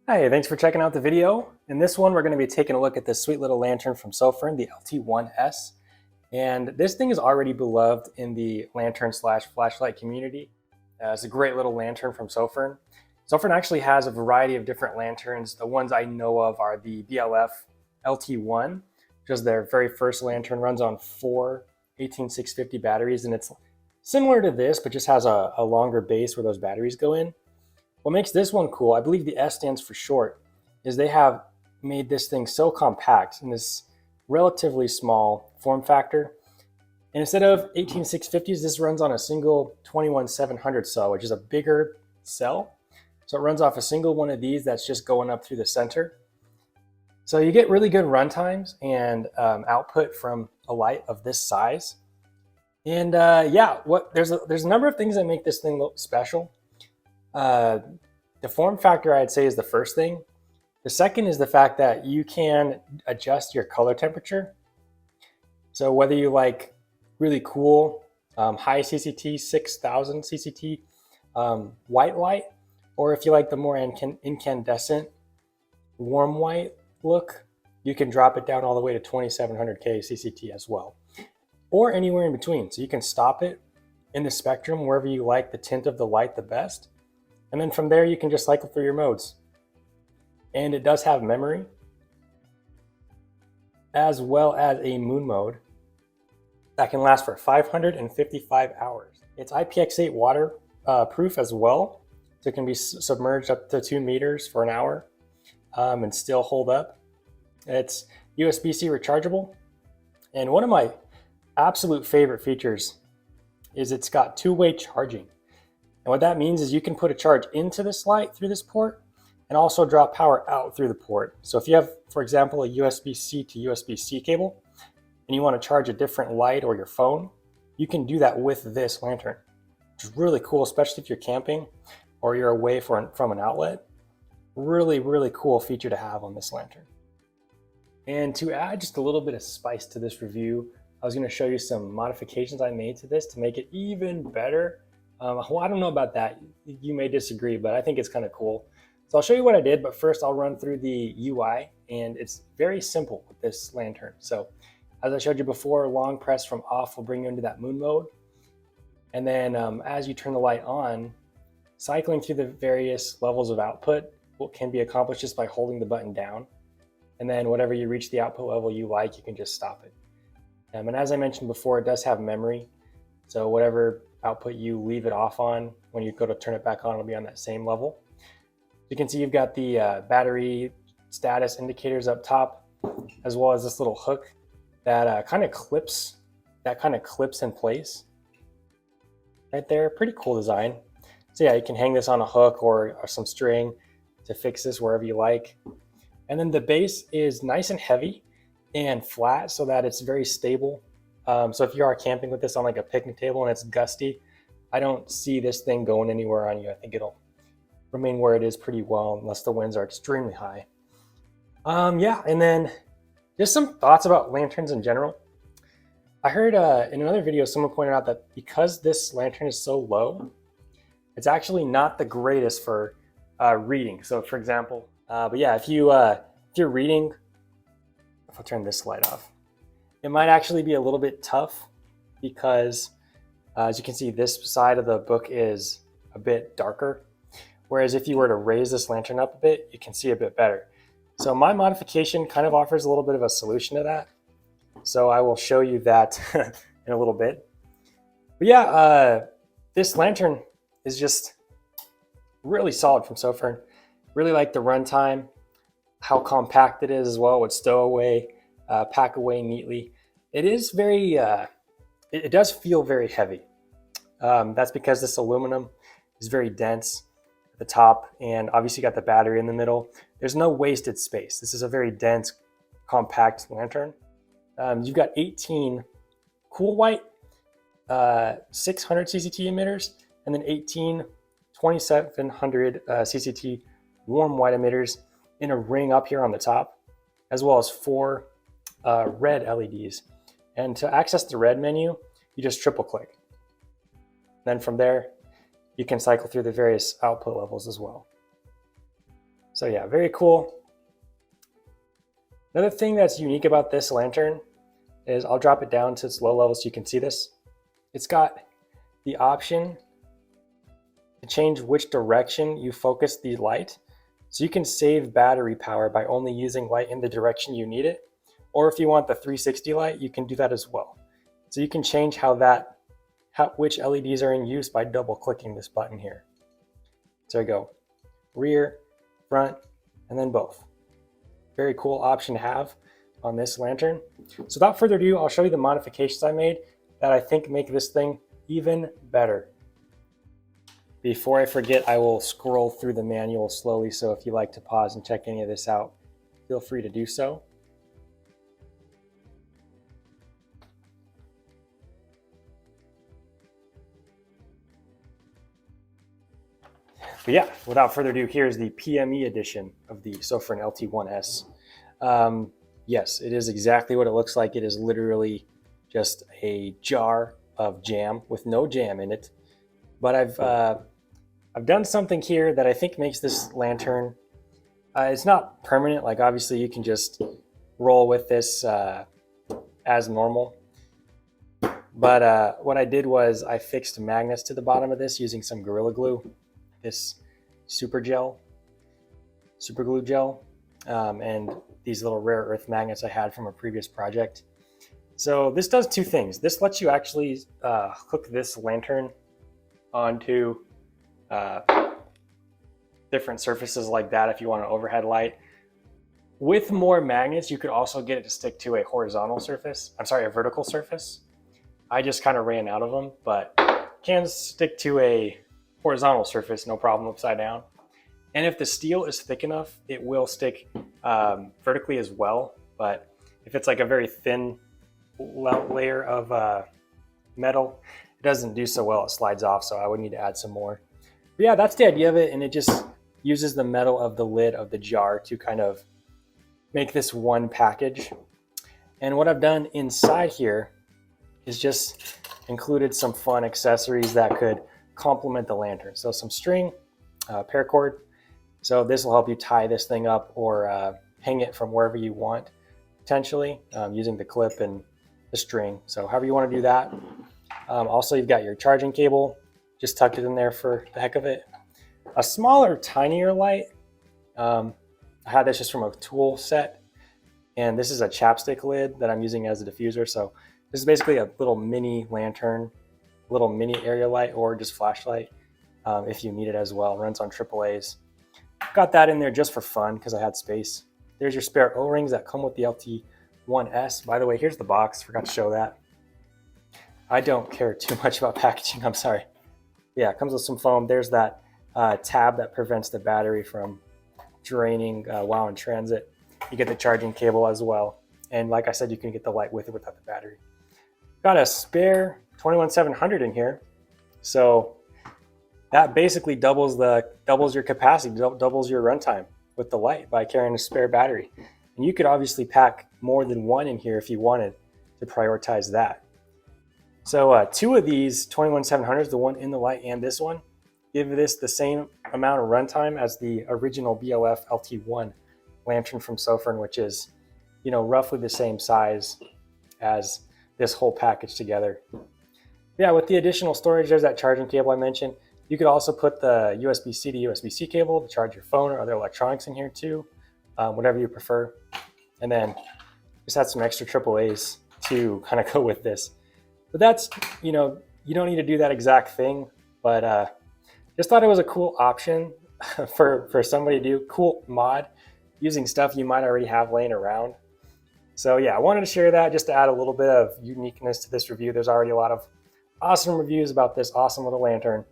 Hi, thanks for checking out the video. In this one, we're going to be taking a look at this sweet little lantern from Sofirn, the LT1S. And this thing is already beloved in the lantern slash flashlight community. It's a great little lantern from Sofirn. Sofirn actually has a variety of different lanterns. The ones I know of are the BLF LT1, which is their very first lantern, runs on 4 18650 batteries, and it's similar to this, but just has a longer base where those batteries go in. What makes this one cool, I believe the S stands for short, is they have made this thing so compact in this relatively small form factor. And instead of 18650s, this runs on a single 21700 cell, which is a bigger cell. So it runs off a single one of these that's just going up through the center. So you get really good run times and output from a light of this size. And there's a number of things that make this thing look special. The form factor, I'd say, is the first thing. The second is the fact that you can adjust your color temperature. So whether you like really cool, high CCT, 6000 CCT white light, or if you like the more incandescent, warm white look, you can drop it down all the way to 2700K CCT as well, or anywhere in between. So you can stop it in the spectrum wherever you like the tint of the light the best. And then from there, you can just cycle through your modes. And it does have memory, as well as a moon mode that can last for 555 hours. It's IPX8 waterproof as well, so it can be submerged up to 2 meters for an hour and still hold up. It's USB-C rechargeable. And one of my absolute favorite features is it's got two-way charging. And what that means is you can put a charge into this light through this port and also draw power out through the port. So if you have, for example, a USB-C to USB-C cable and you want to charge a different light or your phone, you can do that with this lantern, which is really cool, especially if you're camping or you're away from an outlet. Really, really cool feature to have on this lantern. And to add just a little bit of spice to this review, I was going to show you some modifications I made to this to make it even better. Well, I don't know about that. You may disagree, but I think it's kind of cool. So I'll show you what I did, but first I'll run through the UI, and it's very simple with this lantern. So as I showed you before, long press from off will bring you into that moon mode. And then as you turn the light on, cycling through the various levels of output can be accomplished just by holding the button down. And then whatever you reach the output level you like, you can just stop it. And as I mentioned before, it does have memory. So whatever output you leave it off on, when you go to turn it back on, it'll be on that same level. You can see you've got the battery status indicators up top, as well as this little hook that kind of clips in place right there. Pretty cool design. So yeah, you can hang this on a hook or some string to fix this wherever you like. And then the base is nice and heavy and flat so that it's very stable. So if you are camping with this on like a picnic table and it's gusty, I don't see this thing going anywhere on you. I think it'll remain where it is pretty well unless the winds are extremely high. And then just some thoughts about lanterns in general. I heard in another video someone pointed out that because this lantern is so low, it's actually not the greatest for reading. So for example, if you're reading, if I'll turn this light off, it might actually be a little bit tough because as you can see, this side of the book is a bit darker. Whereas if you were to raise this lantern up a bit, you can see a bit better. So my modification kind of offers a little bit of a solution to that. So I will show you that in a little bit. But this lantern is just really solid from Sofirn. Really like the runtime, how compact it is as well. It would stow away, pack away neatly. It is very, it does feel very heavy. That's because this aluminum is very dense at the top, and obviously you got the battery in the middle. There's no wasted space. This is a very dense, compact lantern. You've got 18 cool white, 600 CCT emitters, and then 18 2700 CCT warm white emitters in a ring up here on the top, as well as 4 red LEDs. And to access the red menu, you just triple click. Then from there, you can cycle through the various output levels as well. So yeah, very cool. Another thing that's unique about this lantern is, I'll drop it down to its low level so you can see this. It's got the option to change which direction you focus the light. So you can save battery power by only using light in the direction you need it. Or if you want the 360 light, you can do that as well. So you can change which LEDs are in use by double clicking this button here. So there you go, rear, front, and then both. Very cool option to have on this lantern. So without further ado, I'll show you the modifications I made that I think make this thing even better. Before I forget, I will scroll through the manual slowly, so if you like to pause and check any of this out, feel free to do so. But yeah, without further ado, here's the PME edition of the Sofirn LT1S. Yes, it is exactly what it looks like. It is literally just a jar of jam with no jam in it. But I've done something here that I think makes this lantern, it's not permanent. Like obviously you can just roll with this as normal. But what I did was I fixed magnets to the bottom of this using some Gorilla Glue, this super glue gel, and these little rare earth magnets I had from a previous project. So this does two things. This lets you actually hook this lantern onto different surfaces like that if you want an overhead light. With more magnets, you could also get it to stick to a horizontal surface. I'm sorry, a vertical surface. I just kind of ran out of them, but can stick to a horizontal surface, no problem, upside down. And if the steel is thick enough, it will stick vertically as well. But if it's like a very thin layer of metal, it doesn't do so well. It slides off, so I would need to add some more. But yeah, that's the idea of it, and it just uses the metal of the lid of the jar to kind of make this one package. And what I've done inside here is just included some fun accessories that could complement the lantern. So some string, paracord. So this will help you tie this thing up or hang it from wherever you want, potentially, using the clip and the string. So however you want to do that. Also, you've got your charging cable, just tucked it in there for the heck of it. A smaller, tinier light. I had this just from a tool set, and this is a chapstick lid that I'm using as a diffuser. So this is basically a little mini lantern, little mini area light, or just flashlight if you need it as well. It runs on AAA's. Got that in there just for fun because I had space. There's your spare O-rings that come with the LT1S. By the way, here's the box. Forgot to show that. I don't care too much about packaging. I'm sorry. Yeah, it comes with some foam. There's that tab that prevents the battery from draining while in transit. You get the charging cable as well. And like I said, you can get the light with or without the battery. Got a spare 21700 in here. So that basically doubles your capacity, doubles your runtime with the light by carrying a spare battery. And you could obviously pack more than one in here if you wanted to prioritize that. So two of these 21700s, the one in the light and this one, give this the same amount of runtime as the original BLF LT1 lantern from Sofirn, which is, you know, roughly the same size as this whole package together. Yeah, with the additional storage, there's that charging cable I mentioned. You could also put the USB-C to USB-C cable to charge your phone or other electronics in here too, whatever you prefer. And then just add some extra AAAs to kind of go with this. But that's, you know, you don't need to do that exact thing, but just thought it was a cool option for somebody to do, cool mod using stuff you might already have laying around. So yeah, I wanted to share that just to add a little bit of uniqueness to this review. There's already a lot of awesome reviews about this awesome little lantern.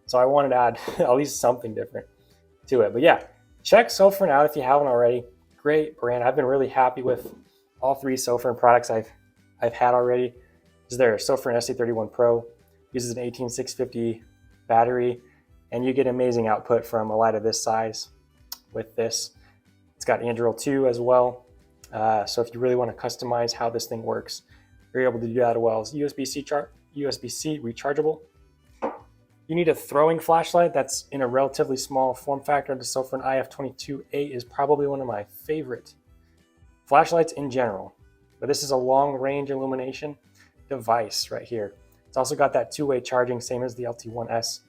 So I wanted to add at least something different to it. But yeah, check Sofirn out if you haven't already. Great brand. I've been really happy with all three Sofirn products I've had already. This is their Sofirn SC31 Pro. Uses an 18650 battery, and you get amazing output from a light of this size with this. It's got Android 2 as well. So if you really want to customize how this thing works, you're able to do that as well. It's USB-C rechargeable. You need a throwing flashlight that's in a relatively small form factor. The Sofirn IF22A is probably one of my favorite flashlights in general. But this is a long range illumination device right here. It's also got that two-way charging, same as the LT1S.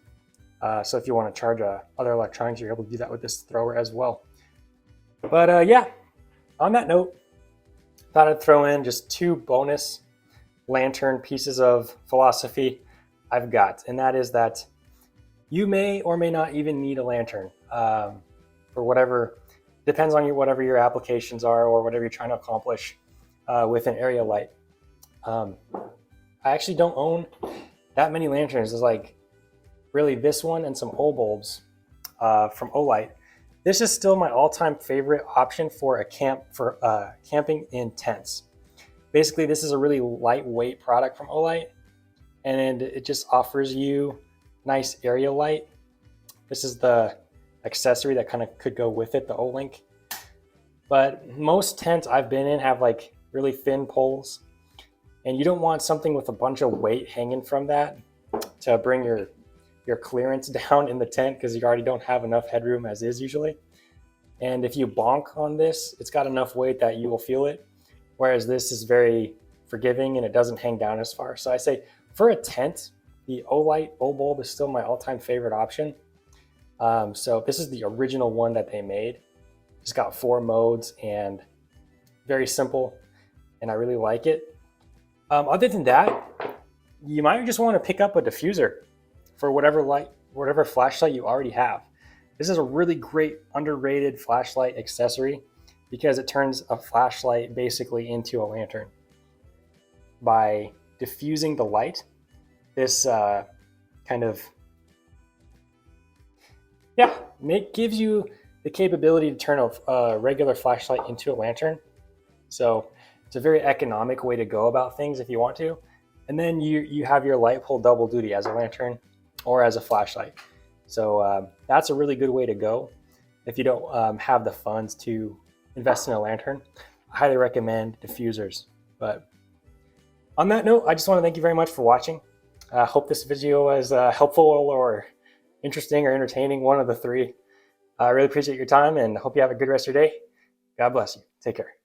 So if you want to charge other electronics, you're able to do that with this thrower as well. But yeah, on that note, thought I'd throw in just 2 bonus lantern pieces of philosophy I've got, and that is that you may or may not even need a lantern for whatever, depends on whatever your applications are or whatever you're trying to accomplish with an area light. I actually don't own that many lanterns. There's like really this one and some O bulbs from Olight. This is still my all-time favorite option for camping in tents. Basically, this is a really lightweight product from Olight, and it just offers you nice area light. This is the accessory that kind of could go with it, the O-Link. But most tents I've been in have like really thin poles, and you don't want something with a bunch of weight hanging from that to bring your clearance down in the tent, because you already don't have enough headroom as is usually. And if you bonk on this, it's got enough weight that you will feel it, whereas this is very forgiving and it doesn't hang down as far. So I say for a tent, the Olight O-Bulb is still my all-time favorite option. So this is the original one that they made. It's got 4 modes and very simple, and I really like it. Other than that, you might just want to pick up a diffuser for whatever flashlight you already have. This is a really great underrated flashlight accessory because it turns a flashlight basically into a lantern. By diffusing the light, this gives you the capability to turn a regular flashlight into a lantern. So it's a very economic way to go about things if you want to. And then you have your light pull double duty as a lantern or as a flashlight. So that's a really good way to go if you don't have the funds to invest in a lantern. I highly recommend diffusers. But on that note, I just want to thank you very much for watching. I hope this video was helpful or interesting or entertaining, one of the 3. I really appreciate your time and hope you have a good rest of your day. God bless you. Take care.